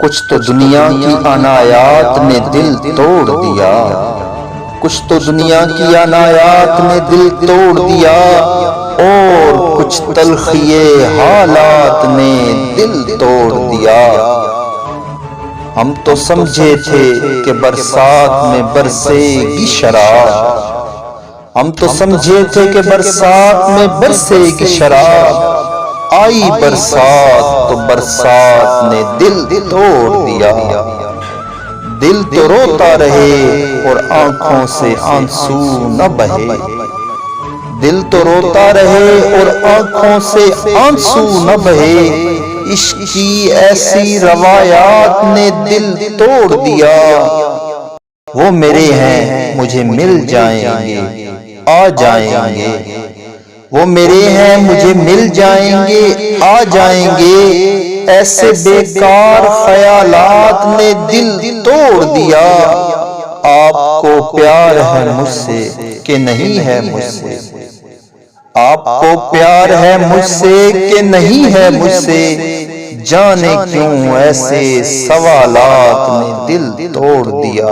کچھ تو دنیا کی عنایات نے دل توڑ دیا، کچھ تو دنیا کی عنایات نے دل توڑ دیا، اور کچھ تلخی حالات نے دل توڑ دیا۔ ہم تو سمجھے تھے کہ برسات میں برسے گی شراب، ہم تو سمجھے تھے کہ برسات میں برسے گی شراب، آئی برسات تو برسات نے دل توڑ دیا۔ دل تو روتا رہے اور آنکھوں سے آنسو نہ بہے، دل تو روتا رہے اور آنکھوں سے آنسو نہ بہے، عشق کی ایسی روایات نے دل توڑ دیا۔ وہ میرے ہیں مجھے مل جائیں گے آ جائیں گے، وہ میرے ہیں مجھے مل جائیں گے آ جائیں گے، ایسے بیکار خیالات نے دل توڑ دیا۔ آپ کو پیار ہے مجھ سے کہ نہیں ہے مجھ سے، آپ کو پیار ہے مجھ سے کہ نہیں ہے مجھ سے، جانے کیوں ایسے سوالات نے دل توڑ دیا۔